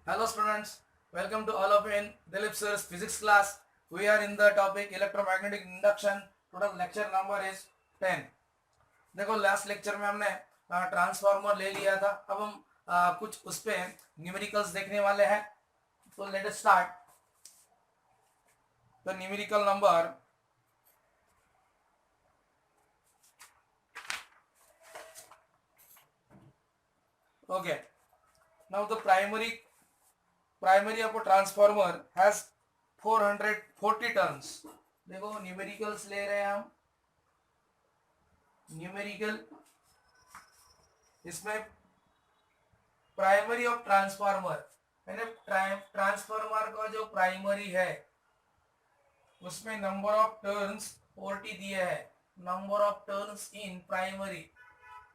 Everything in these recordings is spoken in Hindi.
Hello students, welcome to all of you in Dilip sir's physics class. We are in the topic electromagnetic induction. Total lecture number is 10. देखो लास्ट लेक्चर में हमने ट्रांसफार्मर ले लिया था. अब हम कुछ उस पे न्यूमेरिकल्स देखने वाले हैं. तो let us start. The numerical number okay. Now the primary of a transformer has 440 turns. देखो न्यूमेरिकल्स ले रहे हैं हम. न्यूमेरिकल इसमें प्राइमरी ऑफ ट्रांसफार्मर यानी ट्रांसफार्मर का जो प्राइमरी है उसमें नंबर ऑफ टर्न्स 40 दिए है. Number of turns in primary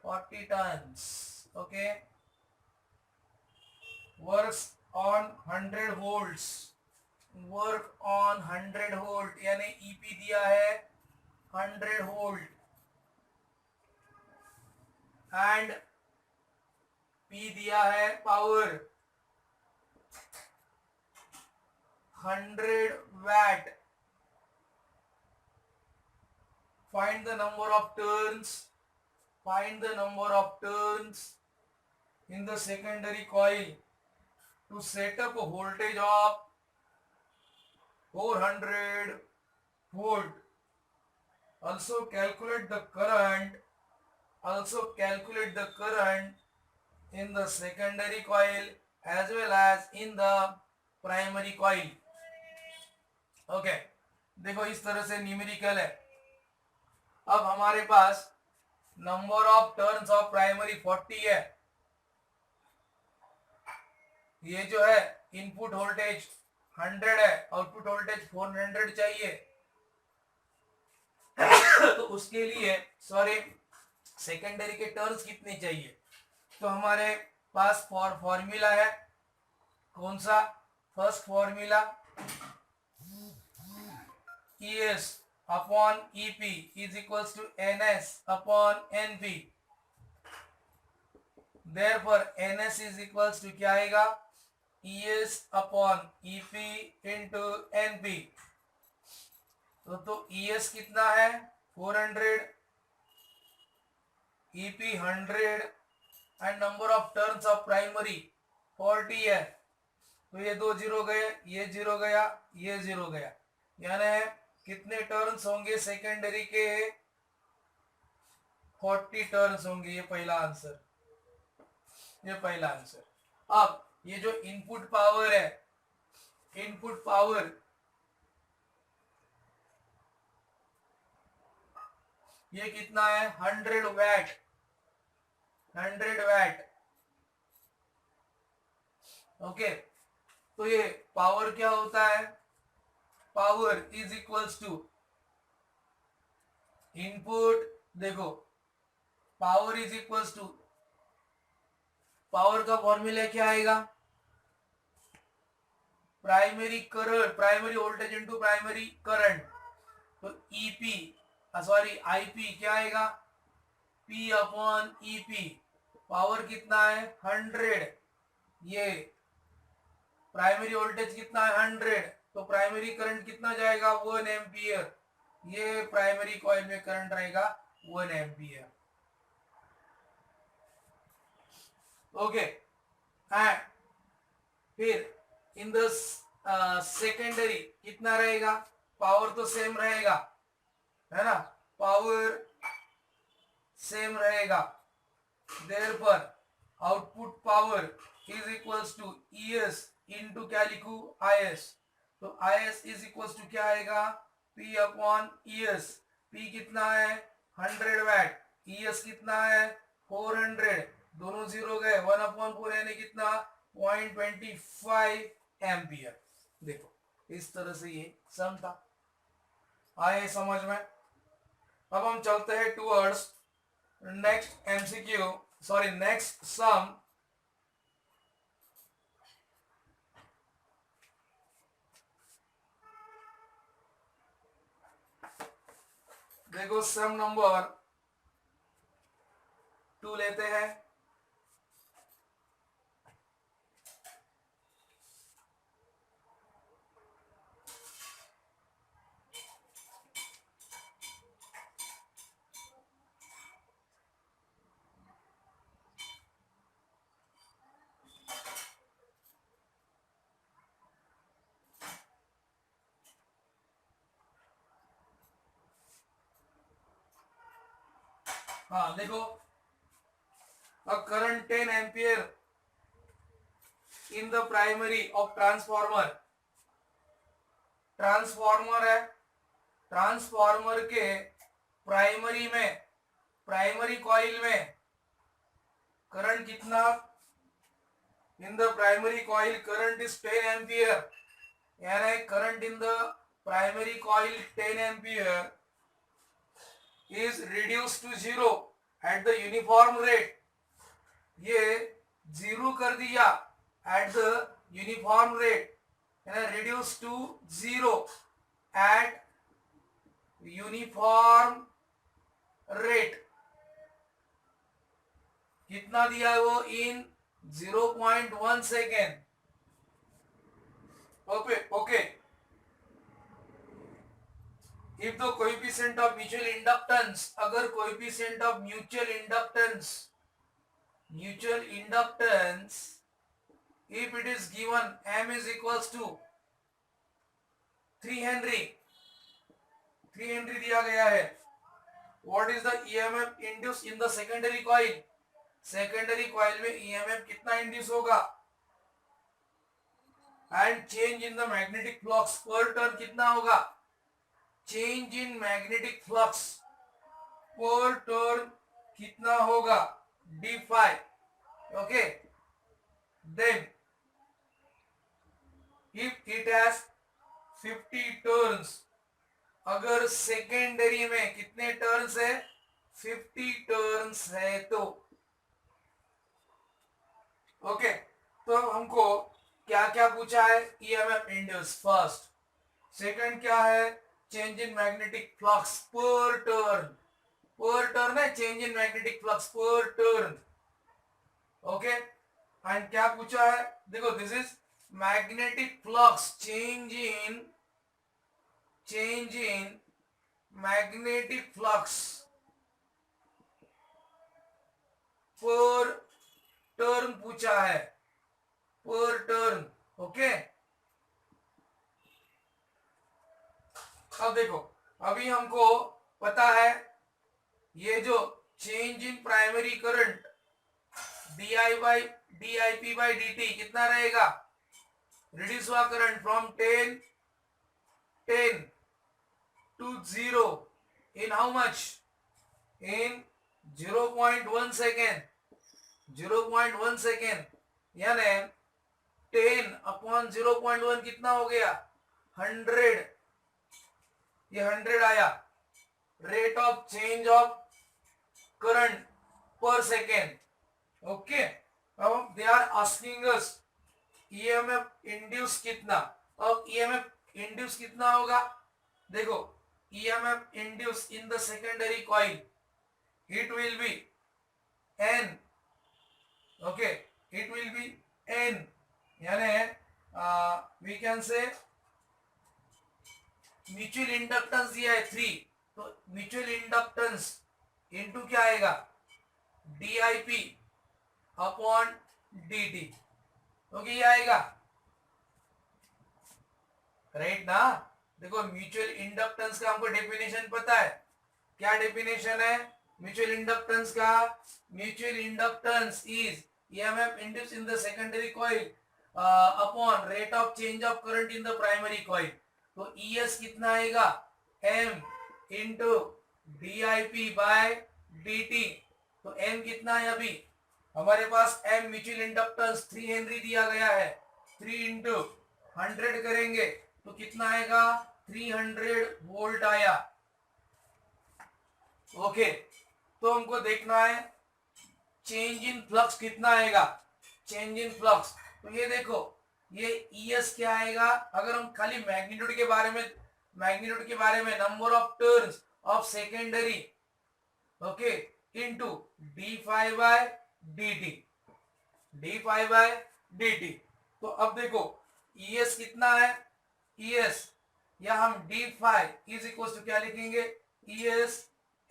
40 turns. Okay. Works on 100 volts. Work on 100 volt यानी ईपी दिया है 100 वोल्ट एंड पी दिया है power 100 watt. Find the number of turns. Find the number of turns in the secondary coil to set up a voltage of 400 volt. Also calculate the current. Also calculate the current in the secondary coil as well as in the primary coil. Okay. देखो इस तरह से न्यूमेरिकल है. अब हमारे पास number of turns of primary 40 है. ये जो है इनपुट वोल्टेज 100 है, आउटपुट वोल्टेज 400 चाहिए. तो उसके लिए सेकेंडरी के टर्न्स कितने चाहिए. तो हमारे पास फॉर्मूला है. कौन सा? First formula ES upon EP is equals to NS upon NP. Therefore NS is equals to क्या आएगा? ES upon EP into NP. तो ES कितना है? 400, EP 100 and number of turns of primary 40 है. तो ये दो जीरो गए, ये जीरो गया, ये जीरो गया. यानी कितने टर्न्स होंगे सेकेंडरी के? 40 टर्न्स होंगे. ये पहला आंसर. अब ये जो इनपुट पावर है, इनपुट पावर ये कितना है? 100 वैट. 100 वैट. ओके. तो ये पावर क्या होता है? Power is equals to input. देखो power is equals to, power का फॉर्मूला क्या आएगा? Primary current, primary voltage into primary current. तो ईपी आईपी क्या आएगा? P upon EP. पावर कितना है? 100. ये प्राइमरी वोल्टेज कितना है? 100. तो प्राइमरी करंट कितना जाएगा? 1 एम्पियर. ये प्राइमरी कॉइल में करंट रहेगा 1 एम्पियर. ओके. एंड फिर इन द सेकेंडरी कितना रहेगा? पावर तो सेम रहेगा, है ना? पावर सेम रहेगा. Therefore output power is equals to ES into क्या लिखूं? IS. तो IS इज इक्वल्स टू क्या आएगा? P upon ES. P कितना है? 100 वैट. ES कितना है? 400. दोनों जीरो गए. 1 अपॉन 4 यानी कितना? 0.25 एम्पियर. देखो इस तरह से ये सम था. आए समझ में? अब हम चलते हैं towards next MCQ, next sum. देखो सम नंबर 2 लेते हैं. हाँ देखो, a current 10 ampere in the primary of transformer, transformer है, ट्रांसफॉर्मर के प्राइमरी में, प्राइमरी कॉइल में करंट कितना, in the primary coil current is 10 ampere, यानी current in the primary coil 10 ampere is reduce to zero at the uniform rate, ये जीरो कर दिया एट द यूनिफॉर्म रेट, यानी reduce to zero at uniform rate, कितना दिया है वो, in 0.1 second. Okay, if the coefficient of mutual inductance, अगर coefficient of mutual inductance if it is given m is equals to 3 Henry दिया गया है, what is the EMF induced in the secondary coil, secondary coil में EMF कितना इंड्यूस होगा, and change in the magnetic flux per turn कितना होगा, change in magnetic flux per turn कितना होगा, d phi, okay, then if it has 50 turns, अगर सेकेंडरी में कितने टर्न्स है, 50 टर्न्स है तो ओके, तो हमको क्या क्या पूछा है, ईएमएफ इंड्यूस फर्स्ट, सेकंड क्या है, change in magnetic flux per turn है, change in magnetic flux per turn, okay, and क्या पूछा है, देखो this is magnetic flux, change in magnetic flux per turn पूछा है, पर टर्न, ओके। अब देखो, अभी हमको पता है ये जो change in primary current DIP by dt कितना रहेगा, रिड्यूस हुआ current from 10 to 0 in how much, in 0.1 second, 0.1 second, यानी 10 अपॉन 0.1 कितना हो गया, 100, ये 100 आया, rate of change of current per second, okay. अब they are asking us EMF induce कितना, अब ईएमएफ इंड्यूस कितना होगा, देखो EMF induce in the secondary coil, it will be n, okay, it will be n, यानी we can say mutual inductance दिया है 3, तो म्यूचुअल इंडक्टेंस इनटू क्या आएगा, DIP अपॉन dt, ओके, ये आएगा राइट ना। देखो म्यूचुअल इंडक्टेंस का हमको डेफिनेशन पता है, क्या डेफिनेशन है म्यूचुअल इंडक्टेंस का, mutual inductance is EMF induced in the secondary coil upon rate of change of current in the primary coil, तो ES कितना आएगा, M into DIP by dt, तो M कितना है, अभी हमारे पास M म्यूचुअल इंडक्टेंस 3 हेनरी दिया गया है, 3 into 100 करेंगे तो कितना आएगा, 300 वोल्ट आया, ओके। तो हमको देखना है चेंज इन फ्लक्स कितना आएगा, चेंज इन फ्लक्स, तो ये देखो ये ES क्या आएगा, अगर हम खाली मैग्नीट्यूड के बारे में number of turns of secondary, okay, into d phi by dt, तो अब देखो ES कितना है, ES या हम d phi is equal to क्या लिखेंगे, ES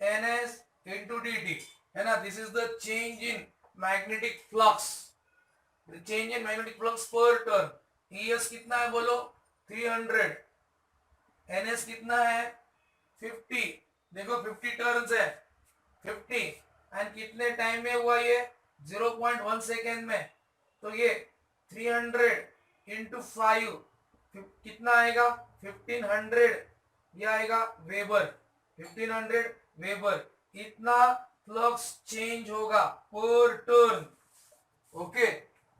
NS into dt, है ना, this is the change in magnetic flux, change in magnetic flux per turn, ES कितना है बोलो, 300, NS कितना है 50, देखो 50 टर्न्स है, 50 एंड कितने टाइम में हुआ ये 0.1 सेकेंड में, तो ये 300 इंटू 5 कितना आएगा 1500, ये आएगा वेबर, 1500 वेबर, इतना फ्लक्स चेंज होगा पर टर्न। ओके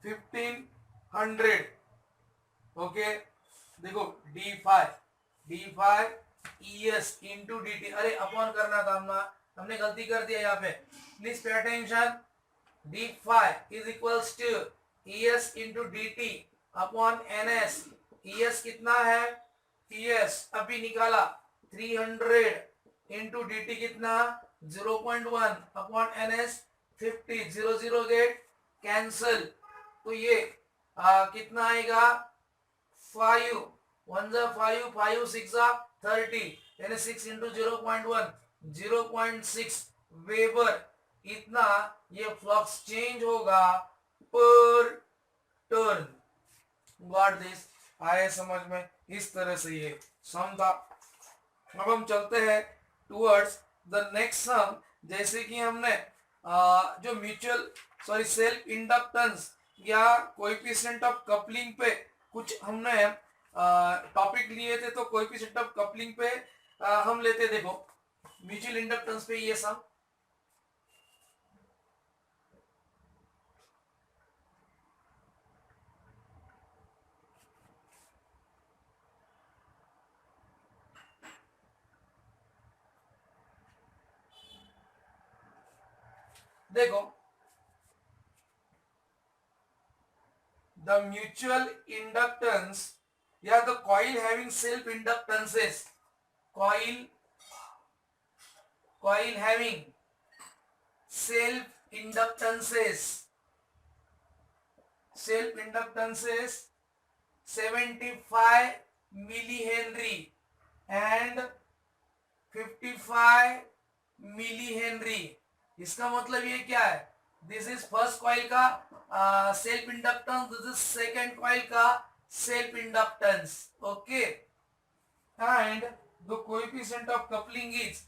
1500, ओके देखो d5 ES इंटू dt, अरे अपॉन करना था हमने गलती कर दिया यहाँ पे, please pay attention. d5 is equals to ES into dt upon NS। ES कितना है, ES अभी निकाला 300 इंटू dt कितना 0.1 अपॉन NS 50, 0 गेट कैंसल, तो ये कितना आएगा 5 1 जा 5 5 6 जा 30, यानी 6 इंटू 0.1 0.6 वेबर, इतना ये फ्लक्स चेंज होगा पर टर्न। गॉट दिस, आए समझ में, इस तरह से ये सम था। अब हम चलते हैं टुवर्ड्स द नेक्स्ट सम, जैसे कि हमने जो म्यूचुअल सेल्फ इंडक्टेंस या कोएफिशिएंट ऑफ कपलिंग पे कुछ हमने टॉपिक लिए थे, तो कोएफिशिएंट ऑफ कपलिंग पे हम लेते, देखो म्यूचुअल इंडक्टेंस पे ये सम, देखो the mutual inductance या the coil having self inductances, coil having self inductances 75 millihenry and 55 millihenry। इसका मतलब ये क्या है, दिस इज फर्स्ट कॉइल का self inductance, this is second coil का self inductance, okay. And the coefficient of coupling is,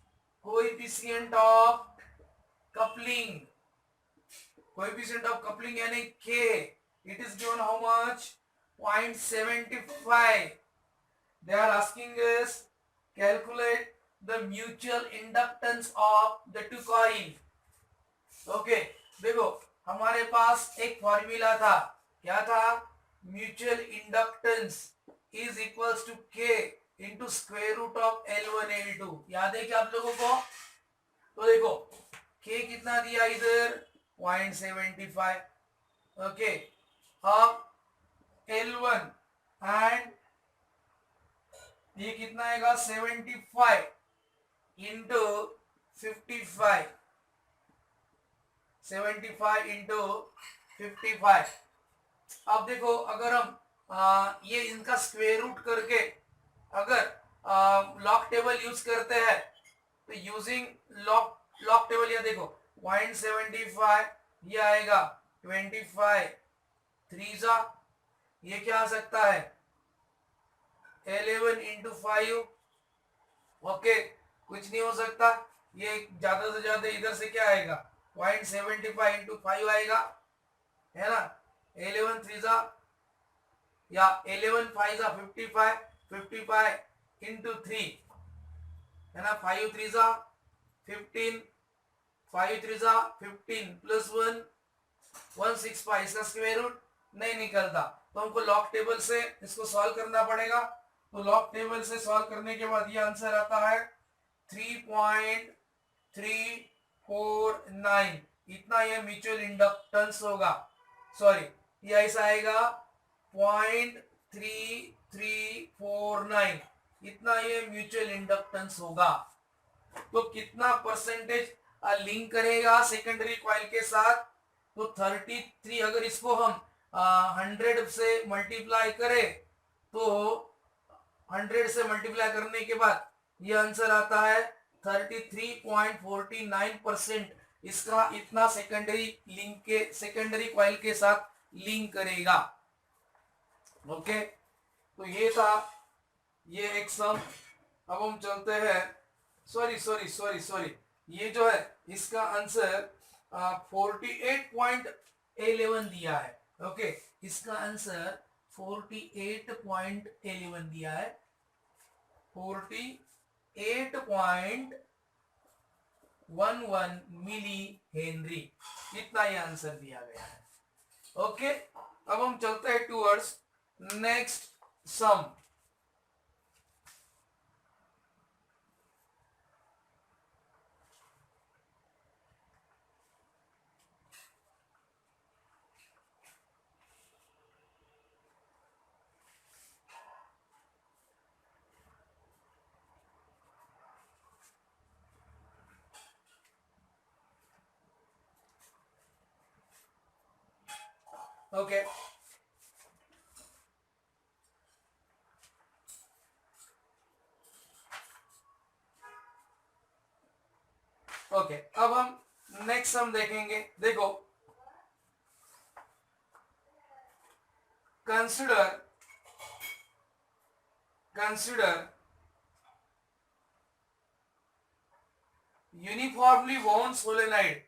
coefficient of coupling यानी K, it is given how much 0.75। they are asking us calculate the mutual inductance of the two coil। Okay देखो हमारे पास एक फॉर्मूला था, क्या था, mutual inductance is equals to K into square root of L1 L2, याद है क्या आप लोगों को। तो देखो K कितना दिया इधर 0.75, ओके। अब L1 एंड ये कितना आएगा 75 इंटू 55, 75 इंटू 55। अब देखो अगर हम ये इनका स्क्वायर रूट करके अगर लॉग टेबल यूज करते हैं, तो यूजिंग लॉग टेबल, या देखो 0.75 ये आएगा 25 3 जा, ये क्या आ सकता है 11 इंटू 5, ओके कुछ नहीं हो सकता, ये ज्यादा से ज्यादा इधर से क्या आएगा 0.75 इंटू 5 आएगा, है ना। 11 3 जा या 11 5 जा 55, 55 इंटू 3 है ना, 5 3 जा 15, 5 3 जा 15 प्लस 1 165, इसका स्क्वायर रूट नहीं निकलता, तो हमको लॉग टेबल से इसको सॉल्व करना पड़ेगा। तो लॉग टेबल से सॉल्व करने के बाद ये आंसर आता है 3.349, इतना ये म्यूचुअल इंडक्टेंस होगा, सॉरी ये ऐसा आएगा 0.3349, इतना ये म्यूचुअल इंडक्टेंस होगा। तो कितना परसेंटेज लिंक करेगा सेकेंडरी कॉइल के साथ, तो 33, अगर इसको हम 100 से मल्टीप्लाई करें, तो 100 से मल्टीप्लाई करने के बाद ये आंसर आता है 33.49%, इसका इतना सेकेंडरी कॉइल के साथ लिंक करेगा, ओके। तो ये था ये एक सम। अब हम चलते हैं, सॉरी ये जो है इसका आंसर 48.11 दिया है। ओके, इसका आंसर 48.11 दिया है, 48.11 मिली हेनरी, इतना ये आंसर दिया गया है। ओके, अब हम चलते हैं towards next sum. Okay, okay, अब हम नेक्स्ट सम देखेंगे। देखो, consider uniformly wound solenoid,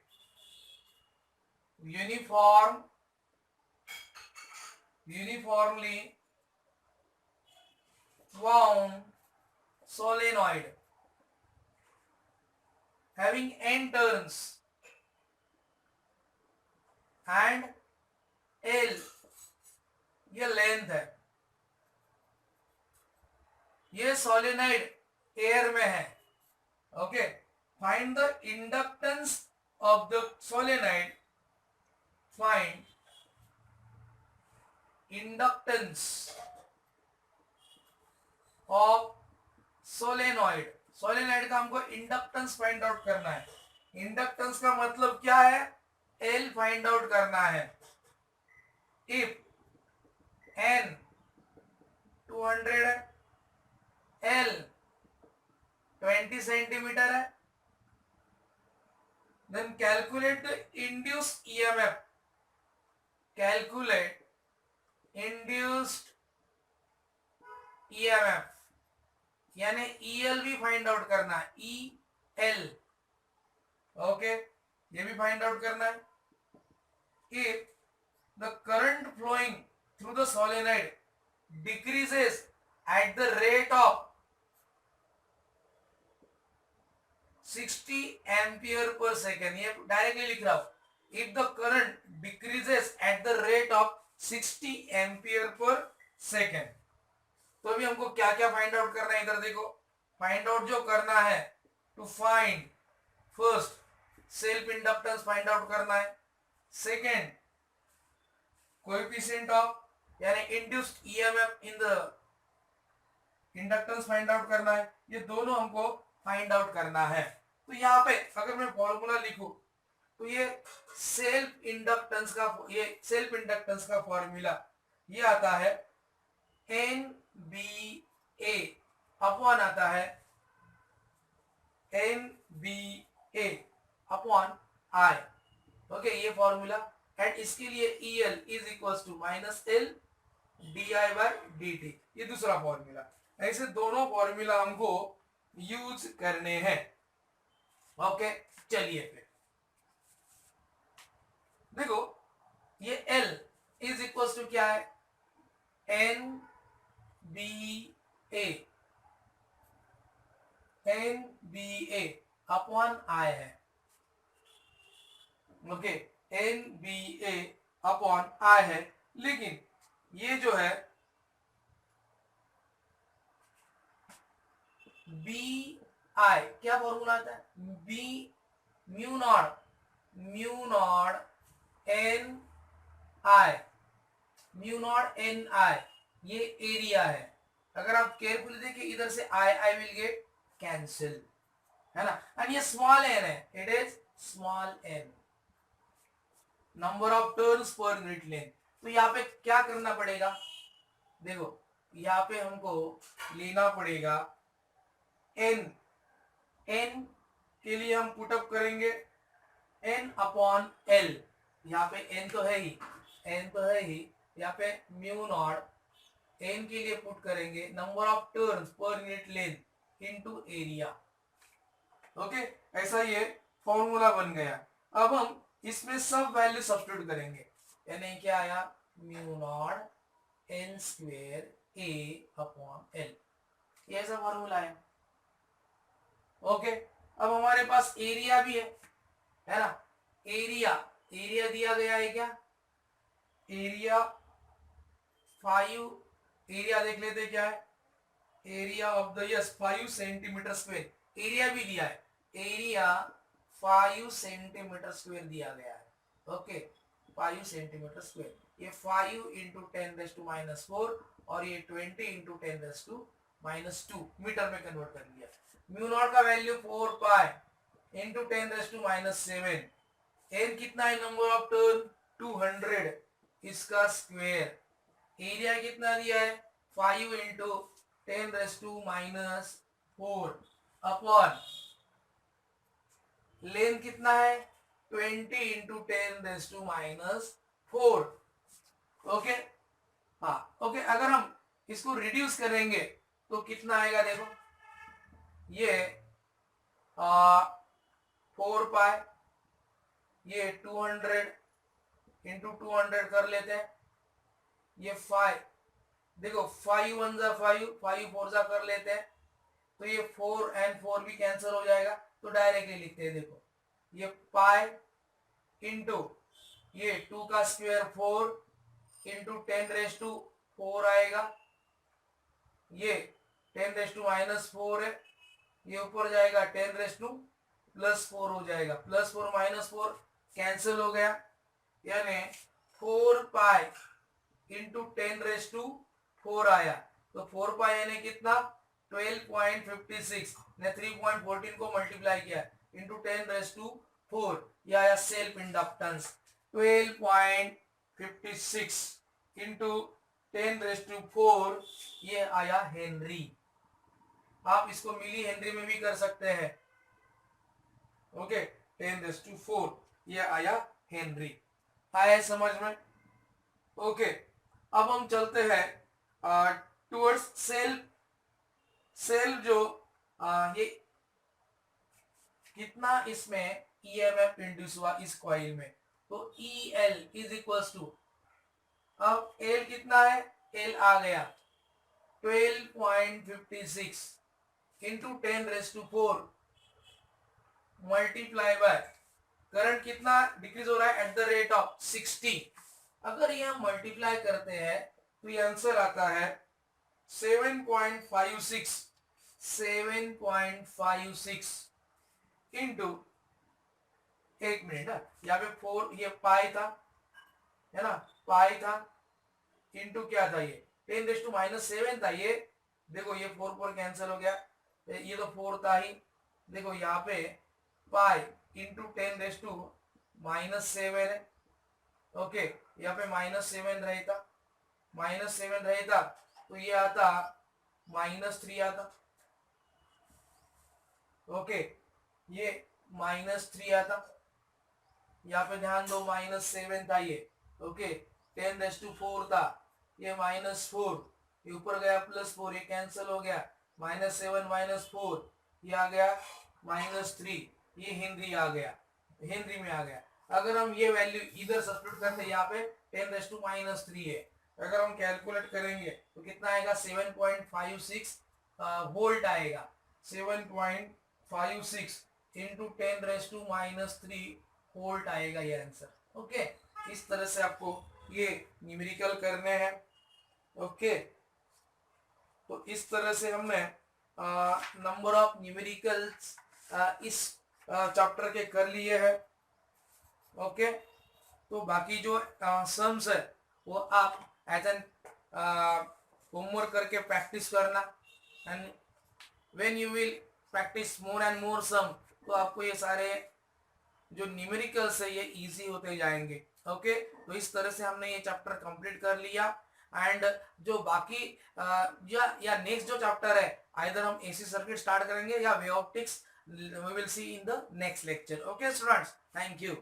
uniformly wound solenoid having n turns and L ये लेंथ है। ये सोलेनॉइड एयर में है। Okay, find the inductance of the solenoid, find inductance of solenoid. Solenoid का हमको इंडक्टेंस फाइंड आउट करना है। इंडक्टेंस का मतलब क्या है? एल फाइंड आउट करना है। इफ एन 200 है, एल 20 सेंटीमीटर है, then calculate the induced EMF, calculate induced EMF, यानी ईएल भी फाइंड आउट करना है, ई एल। ओके, ये भी फाइंड आउट करना है। If the current flowing through the solenoid decreases at the rate of 60 ampere per second, ये डायरेक्टली लिख रहा हूं। If the current decreases at the rate of 60 ampere per second, तो अभी हमको क्या क्या फाइंड आउट करना है? इधर देखो, फाइंड आउट जो करना है, to find first self inductance find out करना है, सेकेंड कोएफिशिएंट ऑफ यानी induced EMF in the inductance find out करना है। ये दोनों हमको फाइंड आउट करना है। तो यहाँ पे अगर मैं फॉर्मूला लिखूं तो ये सेल्फ इंडक्टेंस का फॉर्मूला ये आता है एन बी ए अपॉन आता है N B A upon I. Okay, ये फॉर्मूला, एंड इसके लिए E L is equal to minus L D I by D T, ये दूसरा फॉर्मूला। ऐसे दोनों फॉर्मूला हमको यूज करने हैं। ओके, चलिए फिर देखो, ये एल इज इक्वल टू क्या है? N B A upon I है। Okay, N B A upon I है, लेकिन ये जो है बी आई क्या फॉर्मूला आता है? बी म्यू नॉट एन आई, ये एरिया है। अगर आप केयरफुली देखिए, इधर से आई विल गेट कैंसिल, है ना। एंड ये स्मॉल एन है, it is small N, number of turns per unit length. तो यहाँ पे क्या करना पड़ेगा? देखो, यहाँ पे हमको लेना पड़ेगा एन के लिए हम पुटअप करेंगे एन अपॉन एल। यहाँ पे एन तो है ही, यहाँ पे म्यू नॉट एन के लिए पुट करेंगे number of turns per unit length into area. Okay, ऐसा ये फॉर्मूला बन गया। अब हम इसमें सब वैल्यू सब्स्टिट्यूट करेंगे, यानी क्या आया, mu not an square A upon L, ये ऐसा फॉर्मूला है। ओके, अब हमारे पास एरिया भी है ना, एरिया दिया गया है क्या, एरिया 5, एरिया देख लेते क्या है, area of the, yes 5 centimetre square, area भी दिया है, एरिया 5 सेंटीमीटर स्क्वेयर दिया गया है। ओके, 5 सेंटीमीटर स्क्वेयर, ये 5 इंटू 10⁻⁻4 और ये 20 इंटू 10⁻⁻2 मीटर में कन्वर्ट कर लिया। म्यू नॉट का वैल्यू 4 पाई इंटू 10⁻⁻7, एन कितना है, नंबर ऑफ टर्न 200, इसका स्क्वेयर, एरिया कितना दिया है 5 इंटू 10⁻⁻4 अपॉन लेंथ कितना है 20 इंटू 10⁻⁻4। ओके, हाँ ओके, अगर हम इसको रिड्यूस करेंगे तो कितना आएगा, देखो ये 4 पाई, ये 200 इंटू 200 कर लेते हैं, ये 5, देखो 5 1 जा 5, 5 4 जा कर लेते हैं, तो ये 4 and 4 भी कैंसिल हो जाएगा, तो डायरेक्टली लिखते हैं, देखो ये पाई इंटू ये 2 का स्क्वायर 4 इंटू 10⁻⁴ आएगा, ये 10⁻⁻4 है, ये ऊपर जाएगा 10⁻+4 हो जाएगा, +4 -4 कैंसिल हो गया, यानी 4 पाई इंटू 10⁻⁴ आया, तो 4 पाई यानी कितना 12.56 ने 3.14 को मल्टीप्लाई किया इंटू 10⁻⁴, यह आया सेल्फ इंडक्टेंस 12.56 इंटू 10⁴, ये आया हेनरी। आप इसको मिली हेनरी में भी कर सकते हैं। ओके, 10⁻⁴, ये आया हेनरी, आया समझ में। ओके, अब हम चलते हैं टुवर्ड्स सेल्फ जो ये कितना इसमें ईएमएफ इंड्यूस हुआ इस कॉइल में, तो EL इज इक्वल टू, अब L कितना है, L आ गया 12.56 इंटू 10⁻⁴ मल्टीप्लाई बाय करंट कितना डिक्रीज हो रहा है एट द रेट ऑफ 60, अगर ये हम मल्टीप्लाई करते हैं तो ये आंसर आता है 7.56 इंटू, एक मिनट, यहाँ पे 4, ये पाई था, है ना, पाई था, इंटू क्या था, ये 10⁻⁻7 था, ये देखो ये 4 4 कैंसिल हो गया, ये तो 4 था ही, देखो यहाँ पे पाई इंटू 10⁻⁻7 है। ओके, यहाँ पे -7 रहता, तो ये आता -3 आता। ओके, ये -3 आता, यहाँ पे ध्यान दो, -7 था ये। ओके, 10⁻⁴ था, ये -4, ये ऊपर गया +4, ये कैंसिल हो गया, -7 -4, ये आ गया -3, ये हेनरी आ गया, हेनरी में आ गया। अगर हम ये वैल्यू इधर सब्स्टिट्यूट करते, यहाँ पे 10⁻⁻3 है, अगर हम कैलकुलेट करेंगे तो कितना आएगा 7.56 वोल्ट आएगा, 7.56 इंटू 10⁻⁻3 वोल्ट आएगा ये आंसर। ओके, इस तरह से आपको ये न्यूमेरिकल करने हैं। ओके, तो इस तरह से हमने नंबर ऑफ न्यूमेरिकल्स इस चैप्टर के कर लिए हैं। ओके, तो बाकी जो सम्स है वो आप एज एन होमवर्क करके प्रैक्टिस करना, and when you will practice more and more sum, तो आपको ये सारे जो न्यूमेरिकल्स है ये इजी होते जाएंगे। ओके, तो इस तरह से हमने ये चैप्टर कंप्लीट कर लिया, एंड जो बाकी या नेक्स्ट जो चैप्टर है, आइदर हम एसी सर्किट स्टार्ट करेंगे या वे optics, we will see in the next lecture. Okay students, thank you.